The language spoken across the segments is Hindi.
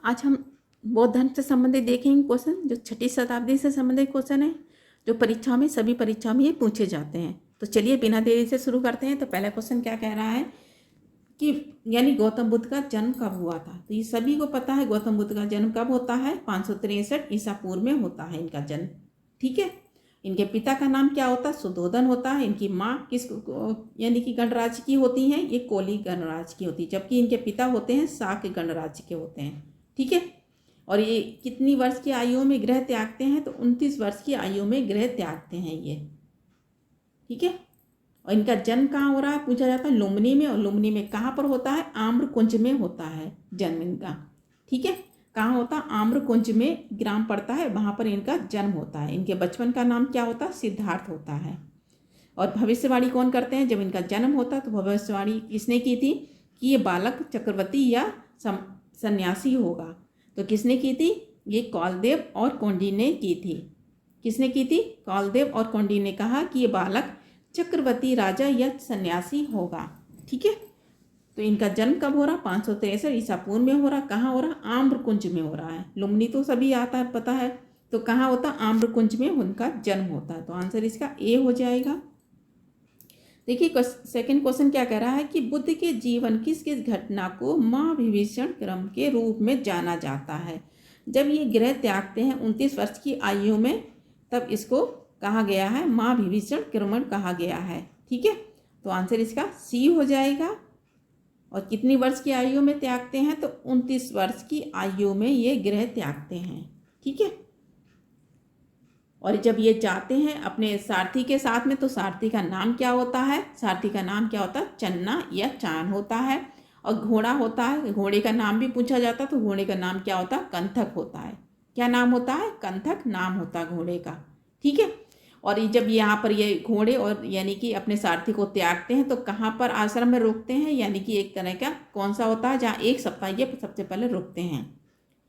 आज हम बौद्ध धर्म से संबंधित देखेंगे क्वेश्चन, जो 6वीं शताब्दी से संबंधित क्वेश्चन है, जो परीक्षाओं में सभी परीक्षाओं में ये पूछे जाते हैं। तो चलिए बिना देरी से शुरू करते हैं। तो पहला क्वेश्चन क्या कह रहा है कि यानी गौतम बुद्ध का जन्म कब हुआ था। तो ये सभी को पता है गौतम बुद्ध का जन्म कब होता है, 563 ईसा पूर्व में होता है इनका जन्म। ठीक है। इनके पिता का नाम क्या होता है, सुद्धोधन होता है। इनकी माँ किस यानी कि गणराज्य की होती हैं, ये कोली गणराज्य की होती है, जबकि इनके पिता होते हैं शाक्य गणराज्य के होते हैं। ठीक है। और ये कितनी वर्ष की आयु में गृह त्यागते हैं, तो 29 वर्ष की आयु में गृह त्यागते हैं ये। ठीक है। और इनका जन्म कहाँ हो रहा है, पूछा जाता है लुम्बिनी में। और लुम्बिनी में कहाँ पर होता है, आम्रकुंज में होता है जन्म इनका। ठीक है। कहाँ होता है, आम्रकुंज में ग्राम पड़ता है, वहाँ पर इनका जन्म होता है। इनके बचपन का नाम क्या होता है, सिद्धार्थ होता है। और भविष्यवाणी कौन करते हैं, जब इनका जन्म होता है तो भविष्यवाणी किसने की थी कि ये बालक चक्रवर्ती या सन्यासी होगा। तो किसने की थी, ये कौलदेव और कौंडिन्य ने की थी। किसने की थी, कौलदेव और कौंडिन्य ने कहा कि ये बालक चक्रवर्ती राजा या सन्यासी होगा। ठीक है। तो इनका जन्म कब हो रहा, 563 ईसा पूर्व में हो रहा। कहाँ हो रहा, आम्रकुंज में हो रहा है। लुम्बिनी तो सभी आता है, पता है। तो कहाँ होता, आम्रकुंज में उनका जन्म होता है। तो आंसर इसका ए हो जाएगा। देखिए सेकंड क्वेश्चन क्या कह रहा है कि बुद्ध के जीवन किस किस घटना को महाविभीषण क्रम के रूप में जाना जाता है। जब ये गृह त्यागते हैं 29 वर्ष की आयु में, तब इसको कहा गया है महाविभीषण क्रमण कहा गया है। ठीक है। तो आंसर इसका सी हो जाएगा। और कितनी वर्ष की आयु में त्यागते हैं, तो 29 वर्ष की आयु में ये गृह त्यागते हैं। ठीक है। और जब ये जाते हैं अपने सारथी के साथ में, तो सारथी का नाम क्या होता है, सारथी का नाम क्या होता है, चन्ना या चान होता है। और घोड़ा होता है, घोड़े का नाम भी पूछा जाता है, तो घोड़े का नाम क्या होता है, कंथक होता है। क्या नाम होता है, कंथक नाम होता है घोड़े का। ठीक है। और ये जब यहाँ पर ये घोड़े और यानी कि अपने सारथी को त्यागते हैं, तो कहाँ पर आश्रम में रुकते हैं, यानी कि एक तरह का कौन सा होता है जहाँ 1 सप्ताह ये सबसे पहले रुकते हैं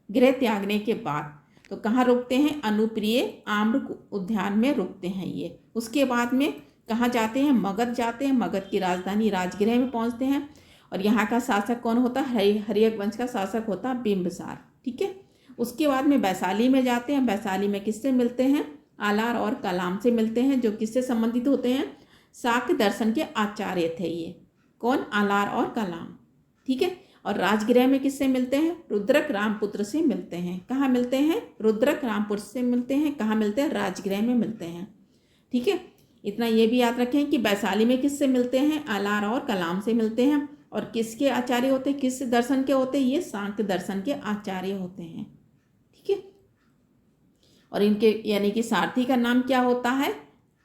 गृह त्यागने के बाद। तो कहाँ रुकते हैं, अनुप्रिय आम्र उद्यान में रुकते हैं ये। उसके बाद में कहाँ जाते हैं, मगध जाते हैं। मगध की राजधानी राजगृह में पहुँचते हैं। और यहाँ का शासक कौन होता है, हर्यक वंश का शासक होता बिंबिसार। ठीक है। उसके बाद में वैशाली में जाते हैं। वैशाली में किससे मिलते हैं, आलार और कलाम से मिलते हैं, जो किससे संबंधित होते हैं, शाक्य दर्शन के आचार्य थे ये। कौन, आलार और कलाम। ठीक है। और राजगृह में किससे मिलते हैं, रुद्रक रामपुत्र से मिलते हैं। कहाँ मिलते हैं, रुद्रक रामपुत्र से मिलते हैं। कहाँ मिलते हैं, राजगृह में मिलते हैं। ठीक है। इतना ये भी याद रखें कि वैशाली में किससे मिलते हैं, आलार और कलाम से मिलते हैं। और किसके आचार्य होते हैं, किस दर्शन के होते हैं, ये सांख्य दर्शन के आचार्य होते हैं। ठीक है। और इनके यानी कि सारथी का नाम क्या होता है,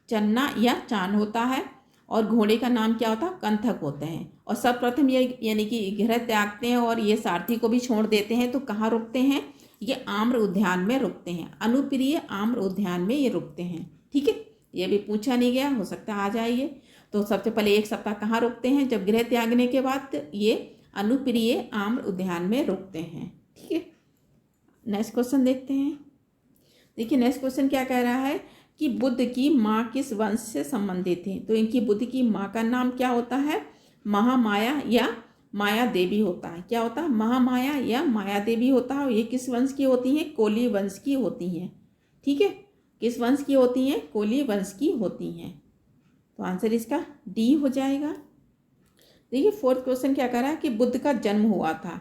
चन्ना या चान होता है। और घोड़े का नाम क्या होता है, कंथक होते हैं। और सर्वप्रथम ये यानी कि गृह त्यागते हैं और ये सारथी को भी छोड़ देते हैं। तो कहाँ रुकते हैं, ये आम्र उद्यान में रुकते हैं। अनुप्रिय आम्र उद्यान में ये रुकते हैं। ठीक है। ये भी पूछा नहीं गया, हो सकता है आ जाइए। तो सबसे पहले 1 सप्ताह कहाँ रुकते हैं, जब गृह त्यागने के बाद ये अनुप्रिय आम्र उद्यान में रुकते हैं। ठीक है। नेक्स्ट क्वेश्चन देखते हैं। देखिए नेक्स्ट क्वेश्चन क्या कह रहा है कि बुद्ध की माँ किस वंश से संबंधित थी। तो इनकी बुद्ध की माँ का नाम क्या होता है, महामाया या माया देवी होता है। क्या होता है, महामाया या माया देवी होता है। ये किस वंश की होती हैं, कोली वंश की होती हैं। ठीक है। किस वंश की होती हैं, कोली वंश की होती हैं। तो आंसर इसका डी हो जाएगा। देखिए फोर्थ क्वेश्चन क्या कह रहा है कि बुद्ध का जन्म हुआ था,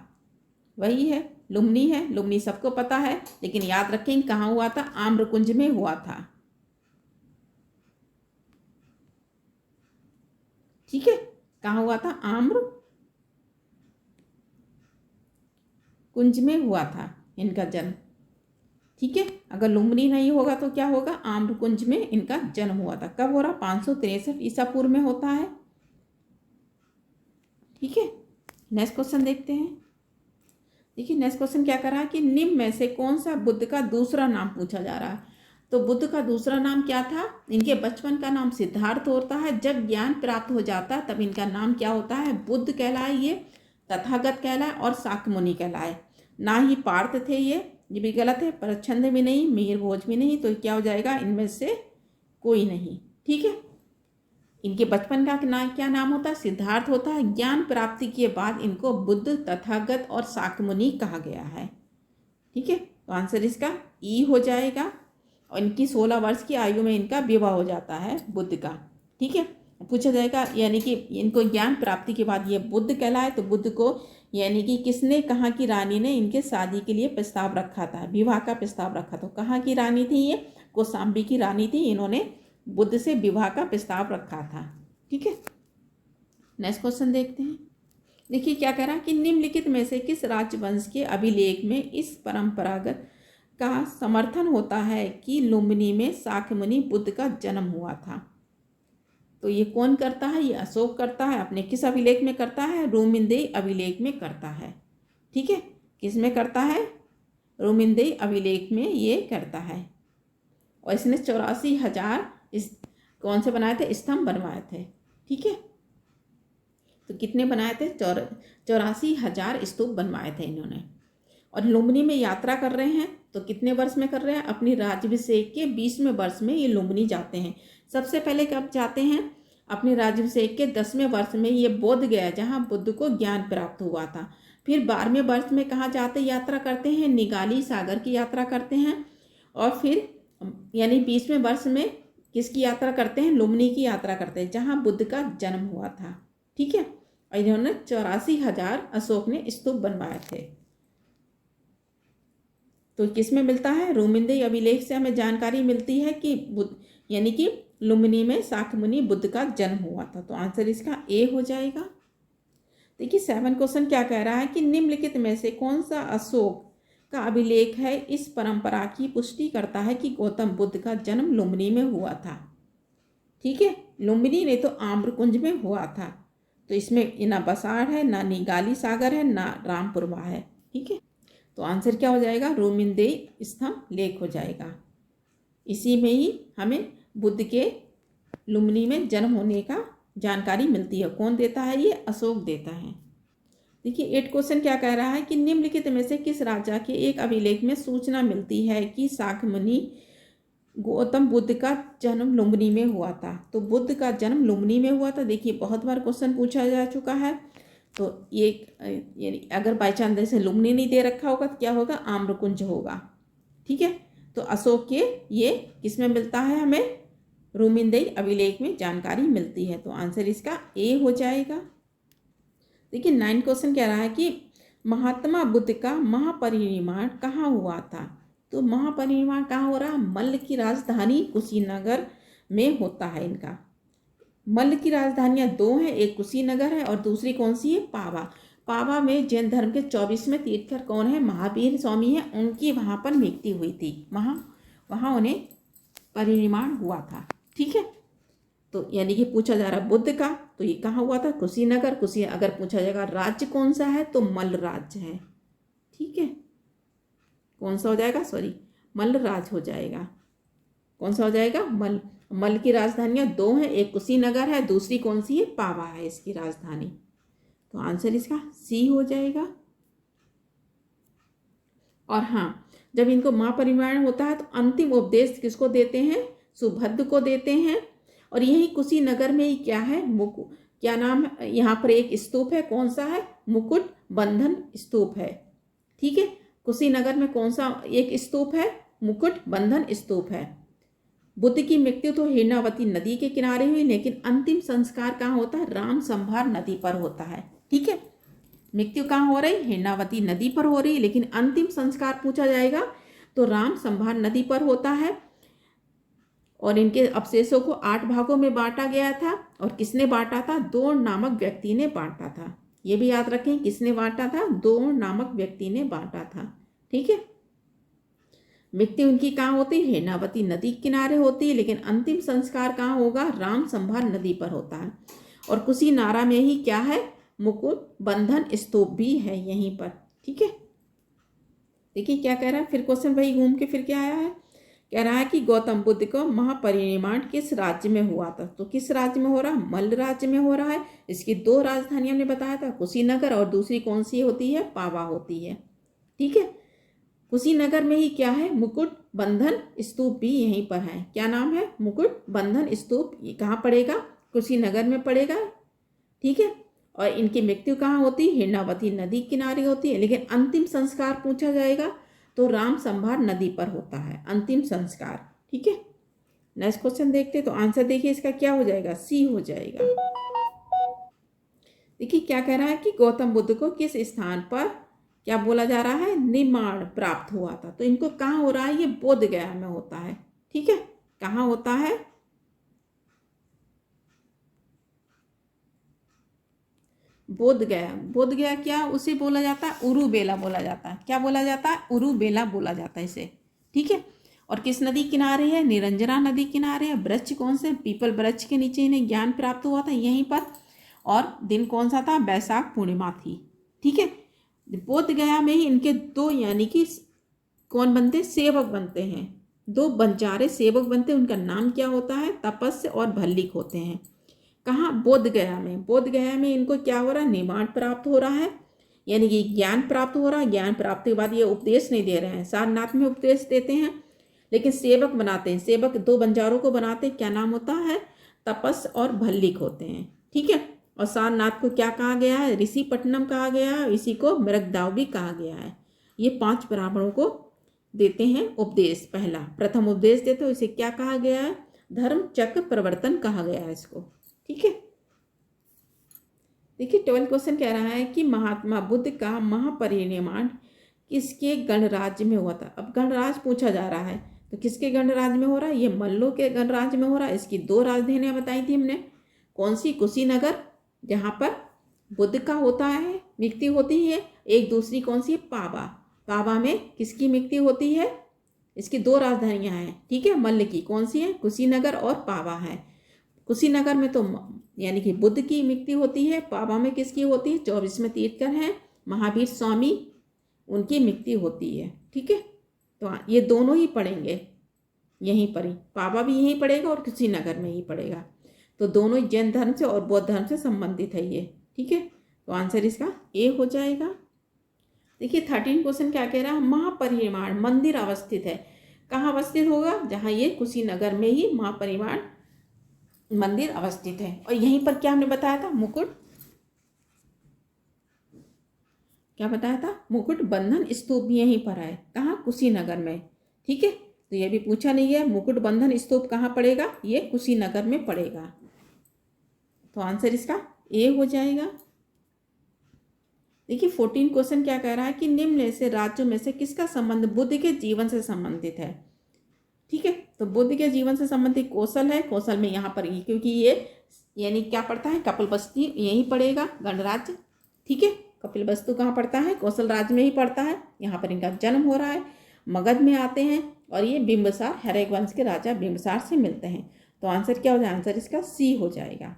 वही है लुम्बिनी है। लुम्बिनी सबको पता है, लेकिन याद रखें कहाँ हुआ था, आम्रकुंज में हुआ था। ठीक है। कहाँ हुआ था, आम्र कुंज में हुआ था इनका जन्म। ठीक है। अगर लुम्बिनी नहीं होगा तो क्या होगा, आम्रकुंज में इनका जन्म हुआ था। कब हो रहा, 563 ईसा पूर्व में होता है। ठीक है। नेक्स्ट क्वेश्चन देखते हैं। देखिए नेक्स्ट क्वेश्चन क्या कर रहा है कि निम्न में से कौन सा बुद्ध का दूसरा नाम पूछा जा रहा है। तो बुद्ध का दूसरा नाम क्या था, इनके बचपन का नाम सिद्धार्थ होता है। जब ज्ञान प्राप्त हो जाता है तब इनका नाम क्या होता है, बुद्ध कहलाए, ये तथागत कहलाए और शाक्यमुनि कहलाए। ना ही पार्थ थे ये भी गलत है, परच्छंद भी नहीं, मिहिर भोज भी नहीं। तो क्या हो जाएगा, इनमें से कोई नहीं। ठीक है। इनके बचपन का क्या नाम होता है, सिद्धार्थ होता है। ज्ञान प्राप्ति के बाद इनको बुद्ध, तथागत और शाक्यमुनि कहा गया है। ठीक है, तो आंसर इसका ई हो जाएगा। और इनकी 16 वर्ष की आयु में इनका विवाह हो जाता है बुद्ध का। ठीक है, पूछा जाएगा यानी कि इनको ज्ञान प्राप्ति के बाद ये बुद्ध कहलाए, तो बुद्ध को यानी कि किसने, कहाँ की रानी ने इनके शादी के लिए प्रस्ताव रखा था, विवाह का प्रस्ताव रखा था। कहाँ की रानी थी ये, कौशाम्बी की रानी थी, इन्होंने बुद्ध से विवाह का प्रस्ताव रखा था। ठीक है, नेक्स्ट क्वेश्चन देखते हैं। देखिए क्या कह रहा है कि निम्नलिखित में से किस राजवंश के अभिलेख में इस परंपरागत का समर्थन होता है कि लुम्बिनी में शाक्य मुनि बुद्ध का जन्म हुआ था। तो ये कौन करता है, ये अशोक करता है। अपने किस अभिलेख में करता है, रोमिंदेई अभिलेख में करता है। ठीक है, किस में करता है, रोमिंदेई अभिलेख में ये करता है। और इसने 84,000 इस कौन से बनाए थे, स्तंभ बनवाए थे। ठीक है, तो कितने बनाए थे, 84,000 स्तूप बनवाए थे इन्होंने। और लुम्बिनी में यात्रा कर रहे हैं, तो कितने वर्ष में कर रहे हैं, अपनी राज्याभिषेक के 20वें वर्ष में ये लुम्बिनी जाते हैं। सबसे पहले कब जाते हैं, अपने राज्याभिषेक के 10वें वर्ष में ये बोध गया, जहाँ बुद्ध को ज्ञान प्राप्त हुआ था। फिर 12वें वर्ष में कहाँ जाते, यात्रा करते हैं, निगाली सागर की यात्रा करते हैं। और फिर यानी 20वें वर्ष में किसकी यात्रा करते हैं, लुम्बिनी की यात्रा करते हैं, जहाँ बुद्ध का जन्म हुआ था। ठीक है, और इन्होंने 84,000 अशोक ने स्तूप बनवाए थे। तो किसमें मिलता है, रोमिंदेई अभिलेख से हमें जानकारी मिलती है कि बुद्ध यानी कि लुम्बिनी में शाक्य मुनि बुद्ध का जन्म हुआ था। तो आंसर इसका ए हो जाएगा। देखिए 7 क्वेश्चन क्या कह रहा है कि निम्नलिखित में से कौन सा अशोक का अभिलेख है इस परंपरा की पुष्टि करता है कि गौतम बुद्ध का जन्म लुम्बिनी में हुआ था। ठीक है, लुम्बिनी नहीं तो आम्रकुंज में हुआ था। तो इसमें ना बसाड़ है, ना निगाली सागर है, ना रामपुरवा है। ठीक है, तो आंसर क्या हो जाएगा, रोमिंदेई स्तंभ लेख हो जाएगा। इसी में ही हमें बुद्ध के लुम्बिनी में जन्म होने का जानकारी मिलती है। कौन देता है, ये अशोक देता है। देखिए 8 क्वेश्चन क्या कह रहा है कि निम्नलिखित में से किस राजा के एक अभिलेख में सूचना मिलती है कि शाक्य मुनि गौतम बुद्ध का जन्म लुम्बिनी में हुआ था। तो बुद्ध का जन्म लुम्बिनी में हुआ था। देखिए बहुत बार क्वेश्चन पूछा जा चुका है। तो ये यानी अगर बाई चांस जैसे लुम्बिनी नहीं दे रखा होगा तो क्या होगा, आम्रकुंज होगा। ठीक है, तो अशोक के ये किसमें मिलता है, हमें रोमिंदेई अभिलेख में जानकारी मिलती है। तो आंसर इसका ए हो जाएगा। देखिए 9 क्वेश्चन कह रहा है कि महात्मा बुद्ध का महापरिनिर्वाण कहाँ हुआ था। तो महापरिनिर्वाण कहाँ हो रहा है, मल्ल की राजधानी कुशीनगर में होता है इनका। मल्ल की राजधानियाँ 2 हैं, एक कुशीनगर है और दूसरी कौन सी है, पावा। पावा में जैन धर्म के 24वें तीर्थंकर कौन है, महावीर स्वामी है। उनकी वहाँ पर मृत्यु हुई थी, वहाँ उन्हें परिनिर्वाण हुआ था। ठीक है, तो यानी कि पूछा जा रहा बुद्ध का, तो ये कहाँ हुआ था, कुशीनगर। अगर पूछा जाएगा राज्य कौन सा है, तो मल्ल राज्य है। ठीक है, कौन सा हो जाएगा, मल्ल राज हो जाएगा। कौन सा हो जाएगा, मल्ल की राजधानियाँ 2 हैं, एक कुशीनगर है, दूसरी कौन सी है, पावा है इसकी राजधानी। तो आंसर इसका सी हो जाएगा। और हाँ, जब इनको महापरिनिर्वाण होता है तो अंतिम उपदेश किसको देते हैं, सुभद्र को देते हैं। और यही कुशीनगर में ही क्या है, क्या नाम है, यहाँ पर एक स्तूप है, कौन सा है, मुकुट बंधन स्तूप है। ठीक है, कुशीनगर में कौन सा एक स्तूप है, मुकुट बंधन स्तूप है। बुद्ध की मृत्यु तो हिरणावती नदी के किनारे हुई, लेकिन अंतिम संस्कार कहाँ होता है, राम संभार नदी पर होता है। ठीक है, मृत्यु कहाँ हो रही, हिरणावती नदी पर हो रही, लेकिन अंतिम संस्कार पूछा जाएगा तो राम संभार नदी पर होता है। और इनके अवशेषों को 8 भागों में बांटा गया था। और किसने बांटा था, द्रोण नामक व्यक्ति ने बांटा था। ये भी याद रखें, किसने बांटा था, द्रोण नामक व्यक्ति ने बांटा था। ठीक है, मृत्यु उनकी कहाँ होती है, हिरणावती नदी के किनारे होती है, लेकिन अंतिम संस्कार कहाँ होगा, राम संभार नदी पर होता है। और कुशीनारा में ही क्या है, मुकुट बंधन स्तूप भी है यहीं पर। ठीक है, देखिए क्या कह रहा है, फिर क्वेश्चन वही घूम के फिर क्या आया है, कह रहा है कि गौतम बुद्ध का महापरिनिर्वाण किस राज्य में हुआ था। तो किस राज्य में हो रहा है, मल्ल राज्य में हो रहा है। इसकी 2 राजधानियां हमने बताया था, कुशीनगर और दूसरी कौन सी होती है, पावा होती है। ठीक है, कुशीनगर में ही क्या है, मुकुट बंधन स्तूप भी यहीं पर है। क्या नाम है, मुकुट बंधन स्तूप। ये कहाँ पड़ेगा, कुशीनगर में पड़ेगा। ठीक है, और इनकी मृत्यु कहाँ होती है, हिरणावती नदी किनारे होती है, लेकिन अंतिम संस्कार पूछा जाएगा तो राम संभार नदी पर होता है अंतिम संस्कार। ठीक है, नेक्स्ट क्वेश्चन देखते तो आंसर देखिए इसका क्या हो जाएगा, सी हो जाएगा। देखिए क्या कह रहा है कि गौतम बुद्ध को किस स्थान पर क्या बोला जा रहा है, निर्माण प्राप्त हुआ था। तो इनको कहाँ हो रहा है, ये बोध गया में होता है। ठीक है, कहाँ होता है, बोध गया। बोध गया क्या उसे बोला जाता है, उरुबेला बोला जाता है। क्या बोला जाता है, उरुबेला बोला जाता है इसे। ठीक है, और किस नदी किनारे है, निरंजना नदी किनारे है। वृक्ष कौन से, पीपल वृक्ष के नीचे इन्हें ज्ञान प्राप्त हुआ था यहीं पर। और दिन कौन सा था, बैसाख पूर्णिमा थी। ठीक है, बोध गया में ही इनके दो यानी कि कौन बनते, सेवक बनते हैं, दो बंजारे सेवक बनते हैं। उनका नाम क्या होता है, तपस्य और भल्लिक होते हैं। कहाँ, बोध गया में। बोध गया में इनको क्या हो रहा है, निर्माण प्राप्त हो रहा है, यानी कि ज्ञान प्राप्त हो रहा है। ज्ञान प्राप्ति के बाद ये उपदेश नहीं दे रहे हैं, सारनाथ में उपदेश देते हैं, लेकिन सेवक बनाते हैं। सेवक दो बंजारों को बनाते हैं, क्या नाम होता है, तपस और भल्लिक होते हैं। ठीक है, और सारनाथ को क्या कहा गया है, ऋषिपट्टनम कहा गया है, इसी को मृगदाव भी कहा गया है। ये 5 ब्राह्मणों को देते हैं उपदेश। पहला प्रथम उपदेश देते हो, इसे क्या कहा गया है, धर्म चक्र प्रवर्तन कहा गया है इसको। ठीक है, देखिए 12 क्वेश्चन कह रहा है कि महात्मा बुद्ध का महापरिनिर्वाण किसके गणराज्य में हुआ था। अब गणराज्य पूछा जा रहा है, तो किसके गणराज्य में हो रहा है, ये मल्लों के गणराज्य में हो रहा है। इसकी 2 राजधानियां बताई थी हमने, कौन सी, कुशीनगर जहाँ पर बुद्ध का होता है मृत्यु होती है, एक दूसरी कौन सी है, पावा। पावा में किसकी मृत्यु होती है, इसकी 2 राजधानियां हैं। ठीक है, मल्ल की कौन सी है, कुशीनगर और पावा है। कुशीनगर में तो यानी कि बुद्ध की मृत्यु होती है, पावा में किसकी होती है, 24वें तीर्थंकर हैं महावीर स्वामी, उनकी मृत्यु होती है। ठीक है, तो ये दोनों ही पढ़ेंगे यहीं पर ही, पावा भी यहीं पड़ेगा और कुशीनगर में ही पड़ेगा। तो दोनों ही जैन धर्म से और बौद्ध धर्म से संबंधित है ये। ठीक है, तो आंसर इसका ए हो जाएगा। देखिए 13 क्वेश्चन क्या कह रहा है, महापरिनिर्वाण मंदिर अवस्थित है, कहाँ अवस्थित होगा, जहाँ ये कुशीनगर में ही महापरिनिर्वाण मंदिर अवस्थित है। और यहीं पर क्या हमने बताया था, मुकुट, क्या बताया था, मुकुट बंधन स्तूप भी यहीं पर है, कहाँ, कुशीनगर में। ठीक है, तो ये भी पूछा नहीं है, मुकुट बंधन स्तूप कहाँ पड़ेगा, ये कुशीनगर में पड़ेगा। तो आंसर इसका ए हो जाएगा। देखिए 14 क्वेश्चन क्या कह रहा है कि निम्न से राज्यों में से किसका संबंध बुद्ध के जीवन से संबंधित है। ठीक है, तो बुद्ध के जीवन से संबंधित कौशल है। कौशल में यहाँ पर क्योंकि ये यानी क्या पड़ता है, कपिलवस्तु यहीं पड़ेगा गणराज्य। ठीक है, कपिलवस्तु कहाँ पड़ता है, कौशल राज्य में ही पड़ता है। यहाँ पर इनका जन्म हो रहा है, मगध में आते हैं और ये बिंबिसार हर्यक वंश के राजा बिंबिसार से मिलते हैं। तो आंसर क्या हो जाएगा, आंसर इसका सी हो जाएगा।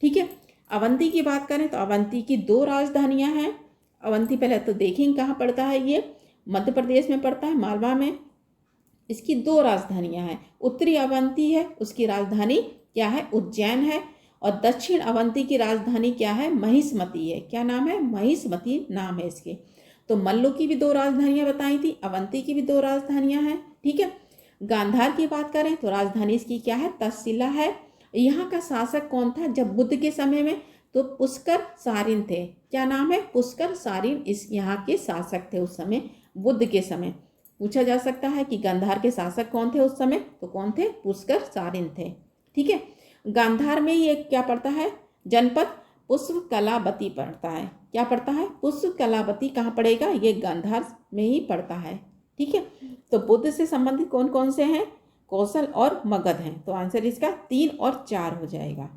ठीक है, अवंती की बात करें तो अवंती की 2 राजधानियां हैं। अवंती पहले तो देखेंगे कहाँ पड़ता है, ये मध्य प्रदेश में पड़ता है, मालवा में। इसकी 2 राजधानियां हैं, उत्तरी अवंती है, उसकी राजधानी क्या है, उज्जैन है। और दक्षिण अवंती की राजधानी क्या है, महिष्मती है। क्या नाम है, महिष्मती नाम है इसके। तो मल्लों की भी 2 राजधानियां बताई थी, अवंती की भी 2 राजधानियां हैं। ठीक है, गांधार की बात करें तो राजधानी इसकी क्या है, तक्षशिला है। यहाँ का शासक कौन था जब बुद्ध के समय में, तो पुष्कर सारिन थे। क्या नाम है, पुष्कर सारिन इस यहाँ के शासक थे उस समय, बुद्ध के समय। पूछा जा सकता है कि गांधार के शासक कौन थे उस समय, तो कौन थे, पुष्कर सारिन थे। ठीक है, गांधार में ये क्या पड़ता है, जनपद पुष्पकलावती पड़ता है। क्या पड़ता है, पुष्पकलावती कहाँ पड़ेगा, ये गांधार में ही पड़ता है। ठीक है, तो बुद्ध से संबंधित कौन कौन से हैं, कौशल और मगध हैं। तो आंसर इसका 3 और 4 हो जाएगा।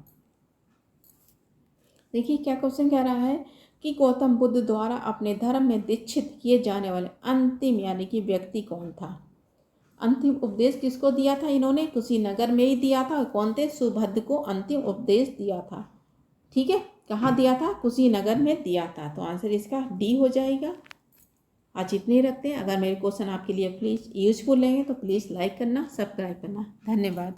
देखिए क्या क्वेश्चन कह रहा है कि गौतम बुद्ध द्वारा अपने धर्म में दीक्षित किए जाने वाले अंतिम यानी कि व्यक्ति कौन था। अंतिम उपदेश किसको दिया था, इन्होंने कुशीनगर में ही दिया था। कौन थे, सुभद्र को अंतिम उपदेश दिया था। ठीक है, कहाँ दिया था, कुशीनगर में दिया था। तो आंसर इसका डी हो जाएगा। आज इतने ही रखते हैं। अगर मेरे क्वेश्चन आपके लिए प्लीज़ यूजफुल लगे तो प्लीज़ लाइक करना, सब्सक्राइब करना। धन्यवाद।